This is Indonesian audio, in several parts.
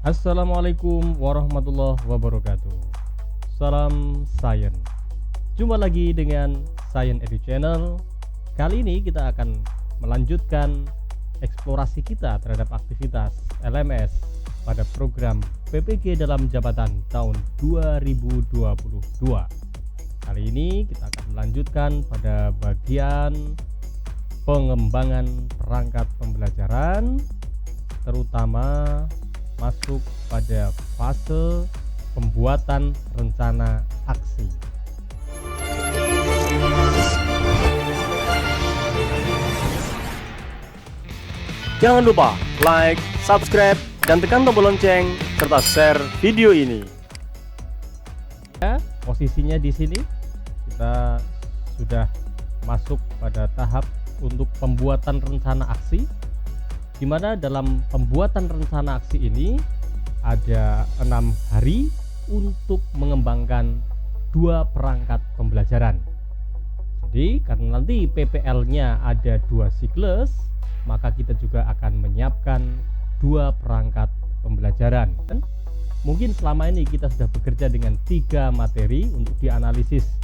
Assalamualaikum warahmatullahi wabarakatuh. Salam Science. Jumpa lagi dengan Science Edu Channel. Kali ini kita akan melanjutkan eksplorasi kita terhadap aktivitas LMS pada program PPG dalam jabatan tahun 2022. Kali ini kita akan melanjutkan pada bagian pengembangan perangkat pembelajaran, terutama masuk pada fase pembuatan rencana aksi. Jangan lupa like, subscribe, dan tekan tombol lonceng serta share video ini. Ya, posisinya di sini kita sudah masuk pada tahap untuk pembuatan rencana aksi, di mana dalam pembuatan rencana aksi ini ada 6 hari untuk mengembangkan 2 perangkat pembelajaran. Jadi karena nanti PPL-nya ada 2 siklus, maka kita juga akan menyiapkan 2 perangkat pembelajaran. Dan mungkin selama ini kita sudah bekerja dengan 3 materi untuk dianalisis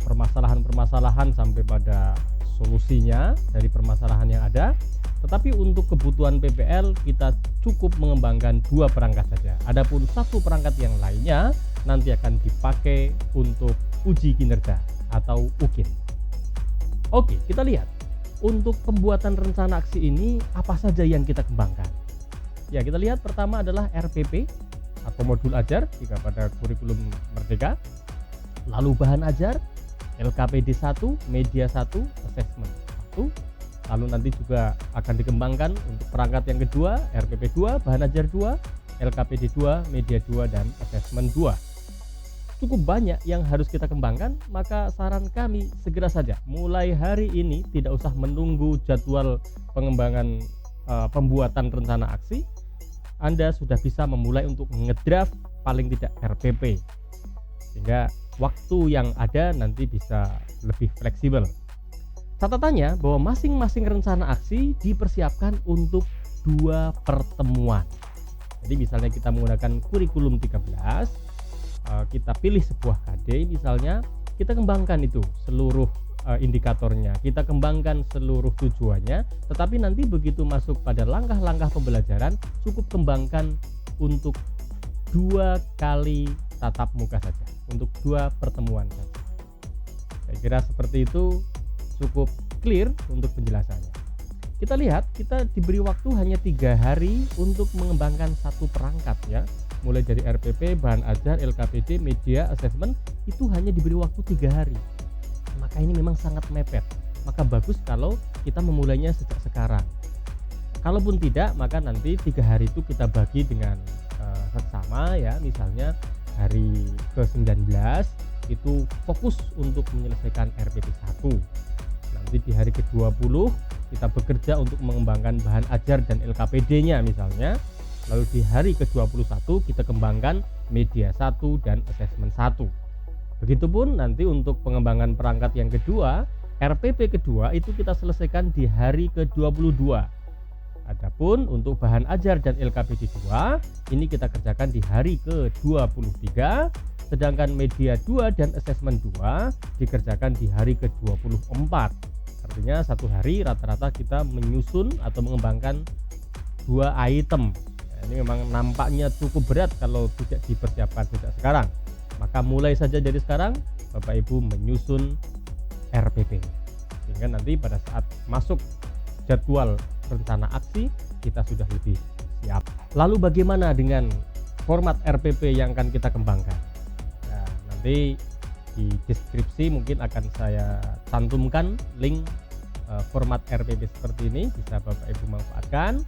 permasalahan-permasalahan sampai pada solusinya dari permasalahan yang ada. Tetapi untuk kebutuhan PPL kita cukup mengembangkan 2 perangkat saja. Adapun 1 perangkat yang lainnya nanti akan dipakai untuk uji kinerja atau UKIN. Oke, kita lihat untuk pembuatan rencana aksi ini apa saja yang kita kembangkan. Ya, kita lihat pertama adalah RPP atau modul ajar jika pada kurikulum Merdeka. Lalu bahan ajar, LKPD 1, media 1, assessment 1. Lalu nanti juga akan dikembangkan untuk perangkat yang kedua, RPP 2, bahan ajar 2, LKPD 2, media 2, dan assessment 2. Cukup banyak yang harus kita kembangkan, maka saran kami segera saja mulai hari ini, tidak usah menunggu jadwal pengembangan pembuatan rencana aksi. Anda sudah bisa memulai untuk ngedraft paling tidak RPP, sehingga waktu yang ada nanti bisa lebih fleksibel. Catatannya bahwa masing-masing rencana aksi dipersiapkan untuk 2 pertemuan. Jadi misalnya kita menggunakan kurikulum 13, kita pilih sebuah KD misalnya, kita kembangkan itu seluruh indikatornya, kita kembangkan seluruh tujuannya, tetapi nanti begitu masuk pada langkah-langkah pembelajaran cukup kembangkan untuk 2 kali tatap muka saja, untuk 2 pertemuan saja. Saya kira seperti itu cukup clear untuk penjelasannya. Kita lihat, kita diberi waktu hanya 3 hari untuk mengembangkan 1 perangkat ya. Mulai dari RPP, bahan ajar, LKPD, media, assessment, itu hanya diberi waktu 3 hari. Maka ini memang sangat mepet. Maka bagus kalau kita memulainya sejak sekarang. Kalaupun tidak, maka nanti 3 hari itu kita bagi dengan seksama ya. Misalnya hari ke-19 itu fokus untuk menyelesaikan RPP 1. Nanti di hari ke-20 kita bekerja untuk mengembangkan bahan ajar dan LKPD-nya misalnya. Lalu di hari ke-21 kita kembangkan media 1 dan assessment 1. Begitupun nanti untuk pengembangan perangkat yang kedua, RPP kedua itu kita selesaikan di hari ke-22. Adapun untuk bahan ajar dan LKPD 2 ini kita kerjakan di hari ke-23. Sedangkan media 2 dan assessment 2 dikerjakan di hari ke-24. Artinya 1 hari rata-rata kita menyusun atau mengembangkan 2 item. Ini memang nampaknya cukup berat kalau tidak dipersiapkan sejak sekarang. Maka mulai saja dari sekarang Bapak Ibu menyusun RPP, sehingga nanti pada saat masuk jadwal rencana aksi kita sudah lebih siap. Lalu bagaimana dengan format RPP yang akan kita kembangkan? Nanti di deskripsi mungkin akan saya cantumkan link format RPP seperti ini, bisa Bapak Ibu manfaatkan.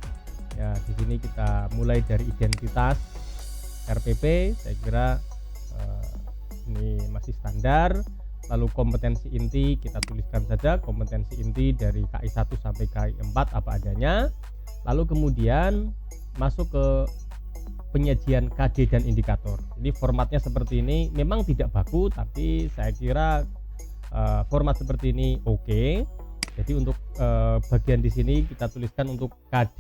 Ya, di sini kita mulai dari identitas RPP, saya kira ini masih standar. Lalu kompetensi inti kita tuliskan saja, kompetensi inti dari KI 1 sampai KI 4 apa adanya. Lalu kemudian masuk ke penyajian KD dan indikator. Jadi formatnya seperti ini, memang tidak baku, tapi saya kira format seperti ini oke. Jadi untuk bagian di sini kita tuliskan untuk KD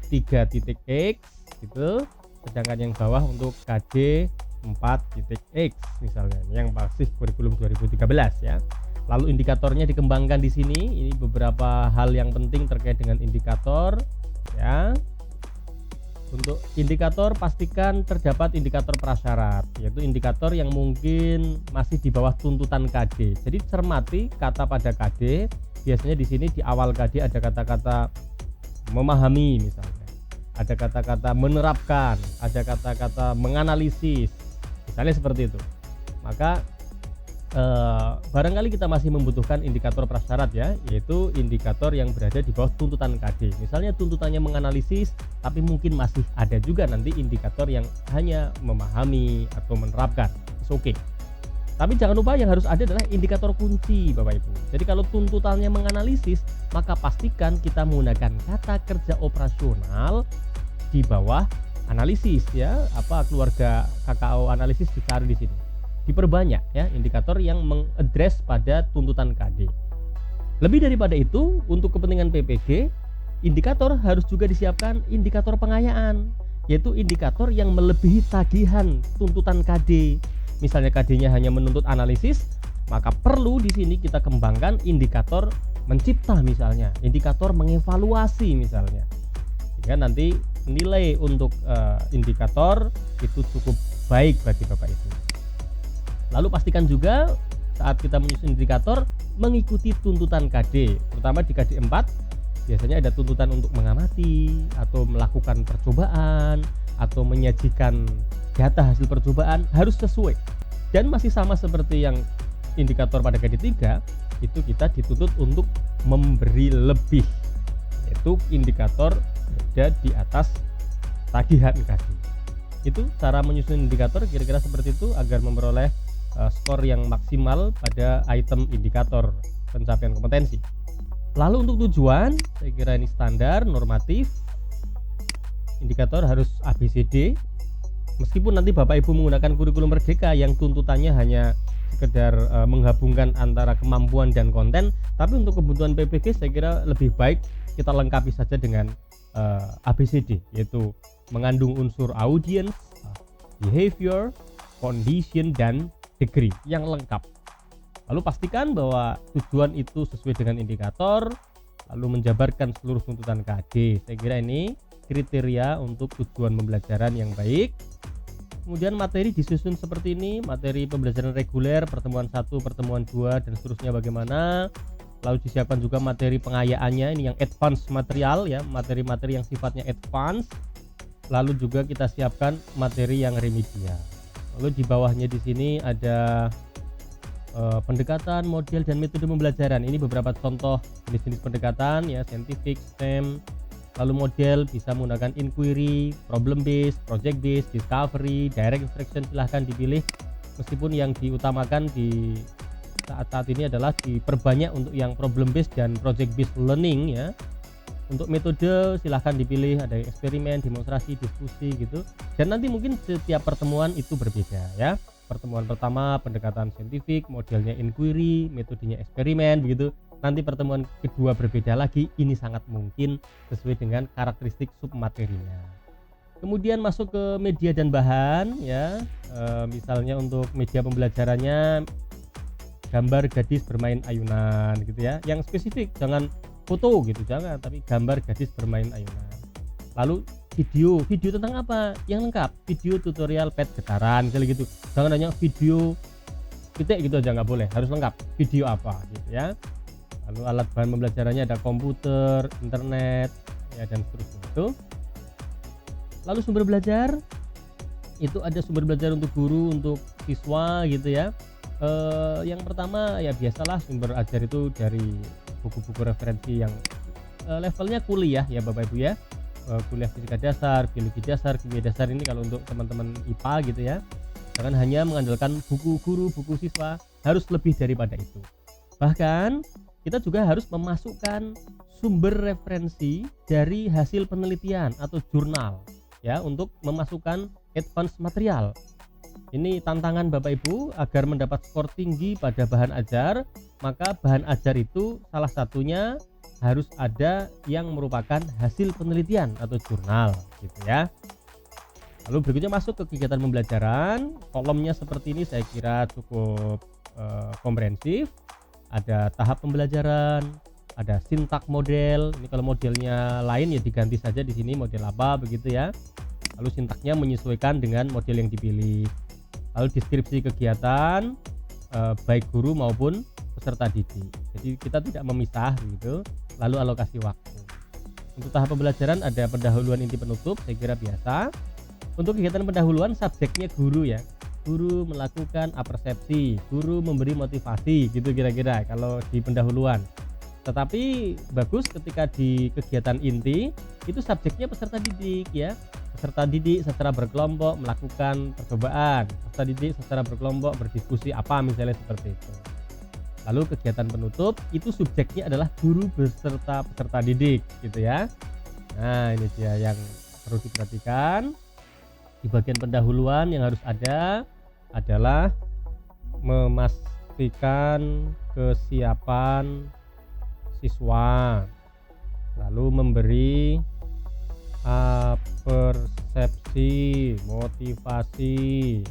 3.x gitu. Sedangkan yang bawah untuk KD 4.x misalnya, yang masih kurikulum 2013 ya. Lalu indikatornya dikembangkan di sini. Ini beberapa hal yang penting terkait dengan indikator ya. Untuk indikator, pastikan terdapat indikator prasyarat, yaitu indikator yang mungkin masih di bawah tuntutan KD. Jadi cermati kata pada KD. Biasanya di sini di awal KD ada kata-kata memahami misalnya, ada kata-kata menerapkan, ada kata-kata menganalisis, misalnya seperti itu. Maka barangkali kita masih membutuhkan indikator prasyarat ya, yaitu indikator yang berada di bawah tuntutan KD. Misalnya tuntutannya menganalisis, tapi mungkin masih ada juga nanti indikator yang hanya memahami atau menerapkan. It's okay. Tapi jangan lupa yang harus ada adalah indikator kunci Bapak Ibu. Jadi kalau tuntutannya menganalisis, maka pastikan kita menggunakan kata kerja operasional di bawah analisis ya. Apa keluarga KKO analisis dicari di sini. Diperbanyak ya indikator yang mengadres pada tuntutan KD. Lebih daripada itu, untuk kepentingan PPG, indikator harus juga disiapkan indikator pengayaan, yaitu indikator yang melebihi tagihan tuntutan KD. Misalnya KD-nya hanya menuntut analisis, maka perlu di sini kita kembangkan indikator mencipta misalnya, indikator mengevaluasi misalnya. Sehingga nanti nilai untuk indikator itu cukup baik bagi Bapak Ibu. Lalu pastikan juga saat kita menyusun indikator mengikuti tuntutan KD, terutama di KD 4 biasanya ada tuntutan untuk mengamati atau melakukan percobaan atau menyajikan data hasil percobaan, harus sesuai. Dan masih sama seperti yang indikator pada KD 3, itu kita dituntut untuk memberi lebih, yaitu indikator berada di atas tagihan KD. Itu cara menyusun indikator kira-kira seperti itu agar memperoleh skor yang maksimal pada item indikator pencapaian kompetensi. Lalu untuk tujuan, saya kira ini standar normatif. Indikator harus ABCD. Meskipun nanti Bapak Ibu menggunakan kurikulum merdeka yang tuntutannya hanya sekedar menggabungkan antara kemampuan dan konten, tapi untuk kebutuhan PPG saya kira lebih baik kita lengkapi saja dengan ABCD, yaitu mengandung unsur audience, behavior, condition, dan degree yang lengkap. Lalu pastikan bahwa tujuan itu sesuai dengan indikator, lalu menjabarkan seluruh tuntutan KD. Saya kira ini kriteria untuk tujuan pembelajaran yang baik. Kemudian materi disusun seperti ini, materi pembelajaran reguler, pertemuan 1, pertemuan 2, dan seterusnya bagaimana. Lalu disiapkan juga materi pengayaannya, ini yang advance material ya, materi-materi yang sifatnya advance. Lalu juga kita siapkan materi yang remedial. Lalu di bawahnya di sini ada pendekatan, model, dan metode pembelajaran. Ini beberapa contoh jenis-jenis pendekatan ya, scientific, STEM. Lalu model bisa menggunakan inquiry, problem based, project based, discovery, direct instruction, silahkan dipilih. Meskipun yang diutamakan di saat ini adalah diperbanyak untuk yang problem based dan project based learning ya. Untuk metode silahkan dipilih, ada eksperimen, demonstrasi, diskusi gitu. Dan nanti mungkin setiap pertemuan itu berbeda ya. Pertemuan pertama pendekatan saintifik, modelnya inquiry, metodenya eksperimen begitu. Nanti pertemuan kedua berbeda lagi, ini sangat mungkin sesuai dengan karakteristik submaterinya. Kemudian masuk ke media dan bahan ya. Misalnya untuk media pembelajarannya gambar gadis bermain ayunan gitu ya. Yang spesifik, jangan foto gitu, jangan, tapi gambar gadis bermain ayunan. Lalu video tentang apa? Yang lengkap, video tutorial pet getaran misalnya gitu. Jangan hanya video titik gitu aja, nggak boleh, harus lengkap. Video apa gitu ya. Lalu alat bahan pembelajarannya ada komputer, internet ya, dan seterusnya itu. Lalu sumber belajar itu ada sumber belajar untuk guru, untuk siswa gitu ya. Yang pertama ya biasalah sumber ajar itu dari buku-buku referensi yang levelnya kuliah ya Bapak Ibu ya. Kuliah fisika dasar, biologi dasar, kimia dasar, ini kalau untuk teman-teman IPA gitu ya. Jangan hanya mengandalkan buku guru, buku siswa, harus lebih daripada itu. Bahkan kita juga harus memasukkan sumber referensi dari hasil penelitian atau jurnal ya, untuk memasukkan advance material. Ini tantangan Bapak Ibu agar mendapat skor tinggi pada bahan ajar, maka bahan ajar itu salah satunya harus ada yang merupakan hasil penelitian atau jurnal gitu ya. Lalu berikutnya masuk ke kegiatan pembelajaran. Kolomnya seperti ini saya kira cukup komprehensif. Ada tahap pembelajaran, ada sintak model. Ini kalau modelnya lain ya diganti saja di sini model apa begitu ya. Lalu sintaknya menyesuaikan dengan model yang dipilih. Lalu deskripsi kegiatan baik guru maupun peserta didik. Jadi kita tidak memisah gitu. Lalu alokasi waktu. Untuk tahap pembelajaran ada pendahuluan, inti, penutup, saya kira biasa. Untuk kegiatan pendahuluan subjeknya guru ya. Guru melakukan apersepsi, guru memberi motivasi gitu kira-kira kalau di pendahuluan. Tetapi bagus ketika di kegiatan inti itu subjeknya peserta didik ya. Peserta didik secara berkelompok melakukan percobaan, peserta didik secara berkelompok berdiskusi apa misalnya seperti itu. Lalu kegiatan penutup itu subjeknya adalah guru beserta peserta didik gitu ya. Nah ini dia yang perlu diperhatikan. Di bagian pendahuluan yang harus ada adalah memastikan kesiapan siswa, lalu memberi persepsi, motivasi,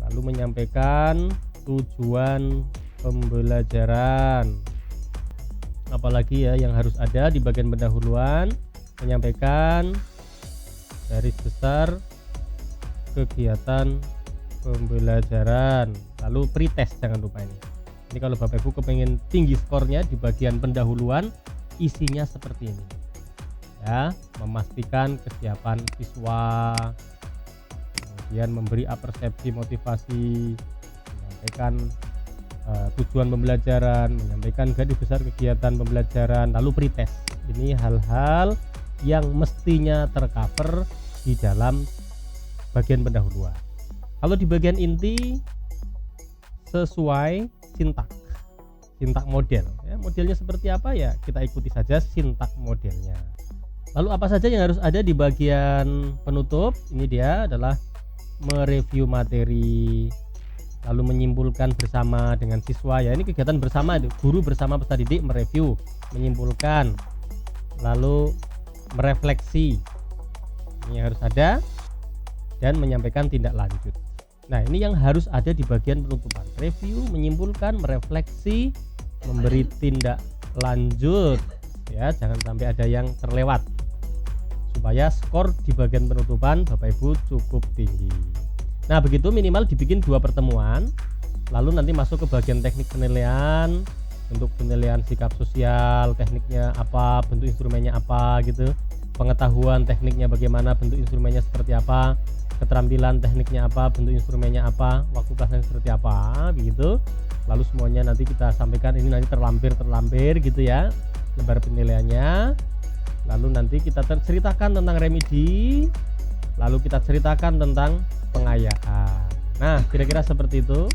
lalu menyampaikan tujuan pembelajaran. Apalagi ya yang harus ada di bagian pendahuluan, menyampaikan garis besar kegiatan pembelajaran, lalu pretest jangan lupa ini. Ini kalau Bapak Ibu kepengen tinggi skornya di bagian pendahuluan, isinya seperti ini. Ya, memastikan kesiapan siswa, kemudian memberi persepsi, motivasi, menyampaikan tujuan pembelajaran, menyampaikan garis besar kegiatan pembelajaran, lalu pretest. Ini hal-hal yang mestinya tercover di dalam bagian pendahuluan. Kalau di bagian inti sesuai sintak model ya, modelnya seperti apa ya kita ikuti saja sintak modelnya. Lalu apa saja yang harus ada di bagian penutup? Ini dia adalah mereview materi, lalu menyimpulkan bersama dengan siswa ya. Ini kegiatan bersama itu, guru bersama peserta didik mereview, menyimpulkan, lalu merefleksi. Ini harus ada, dan menyampaikan tindak lanjut. Nah ini yang harus ada di bagian penutupan. Review, menyimpulkan, merefleksi, memberi tindak lanjut ya, jangan sampai ada yang terlewat supaya skor di bagian penutupan Bapak Ibu cukup tinggi. Nah begitu, minimal dibikin 2 pertemuan. Lalu nanti masuk ke bagian teknik penilaian. Untuk penilaian sikap sosial, tekniknya apa, bentuk instrumennya apa gitu, pengetahuan tekniknya bagaimana, bentuk instrumennya seperti apa, keterampilan tekniknya apa, bentuk instrumennya apa, waktu kelasnya seperti apa begitu. Lalu semuanya nanti kita sampaikan, ini nanti terlampir gitu ya lembar penilaiannya. Lalu nanti kita ceritakan tentang remedi, lalu kita ceritakan tentang pengayaan. Nah kira-kira seperti itu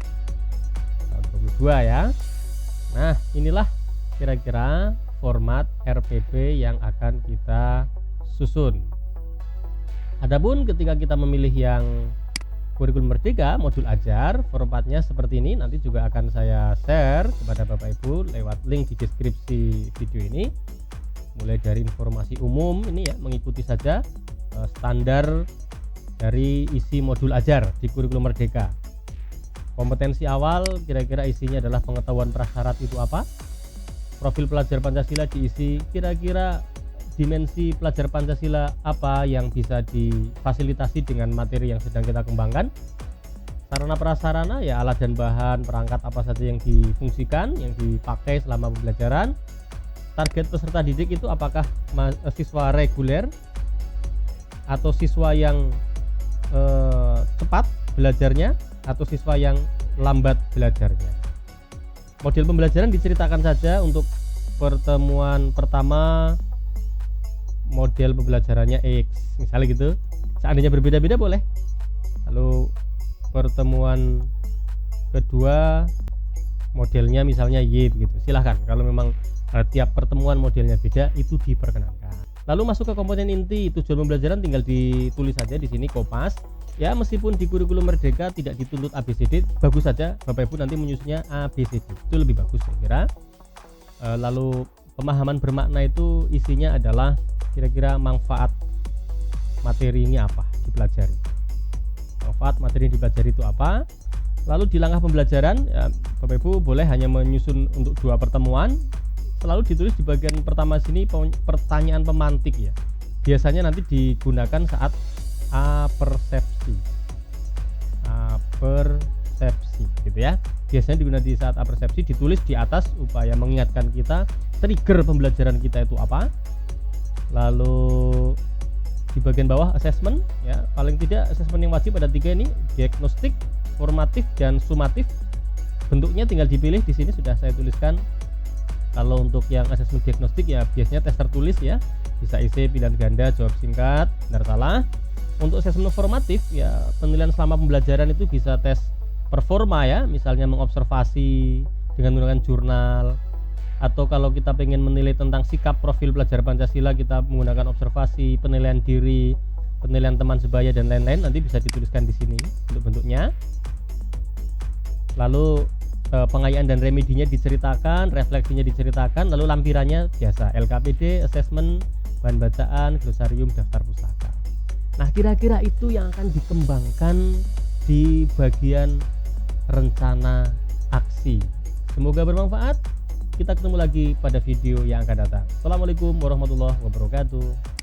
tahun 22 ya. Nah inilah kira-kira format RPP yang akan kita susun. Adapun ketika kita memilih yang kurikulum merdeka modul ajar, formatnya seperti ini, nanti juga akan saya share kepada Bapak Ibu lewat link di deskripsi video ini. Mulai dari informasi umum ini ya, mengikuti saja standar dari isi modul ajar di kurikulum merdeka. Kompetensi awal kira-kira isinya adalah pengetahuan prasyarat itu apa, profil pelajar Pancasila diisi kira-kira dimensi pelajar Pancasila apa yang bisa difasilitasi dengan materi yang sedang kita kembangkan, sarana prasarana ya alat dan bahan perangkat apa saja yang difungsikan, yang dipakai selama pembelajaran. Target peserta didik itu apakah siswa reguler atau siswa yang cepat belajarnya atau siswa yang lambat belajarnya. Model pembelajaran diceritakan saja. Untuk pertemuan pertama model pembelajarannya X misalnya gitu, seandainya berbeda-beda boleh. Lalu pertemuan kedua modelnya misalnya Y begitu, silahkan. Kalau memang tiap pertemuan modelnya beda itu diperkenankan. Lalu masuk ke komponen inti, tujuan pembelajaran tinggal ditulis saja di sini kopas. Ya meskipun di kurikulum merdeka tidak dituntut ABCD, bagus saja Bapak Ibu nanti menyusunnya ABCD, itu lebih bagus saya kira. Lalu pemahaman bermakna itu isinya adalah kira-kira manfaat materi ini apa dipelajari. Manfaat materi yang dipelajari itu apa? Lalu di langkah pembelajaran, ya, Bapak Ibu boleh hanya menyusun untuk 2 pertemuan. Selalu ditulis di bagian pertama sini pertanyaan pemantik ya. Biasanya nanti digunakan saat apersepsi. Apersepsi gitu ya. Biasanya digunakan di saat apersepsi, ditulis di atas upaya mengingatkan kita trigger pembelajaran kita itu apa. Lalu di bagian bawah assessment ya, paling tidak assessment yang wajib ada 3 ini, diagnostik, formatif dan sumatif. Bentuknya tinggal dipilih, di sini sudah saya tuliskan. Kalau untuk yang assessment diagnostik ya biasanya tes tertulis ya, bisa isi pilihan ganda, jawab singkat, benar salah. Untuk assessment formatif ya penilaian selama pembelajaran itu bisa tes performa ya, misalnya mengobservasi dengan menggunakan jurnal, atau kalau kita pengen menilai tentang sikap profil pelajar Pancasila kita menggunakan observasi, penilaian diri, penilaian teman sebaya dan lain-lain, nanti bisa dituliskan di sini untuk bentuknya. Lalu pengayaan dan remedinya diceritakan, refleksinya diceritakan, lalu lampirannya biasa LKPD, assessment, bahan bacaan, glosarium, daftar pustaka. Nah, kira-kira itu yang akan dikembangkan di bagian rencana aksi. Semoga bermanfaat. Kita ketemu lagi pada video yang akan datang. Assalamualaikum warahmatullahi wabarakatuh.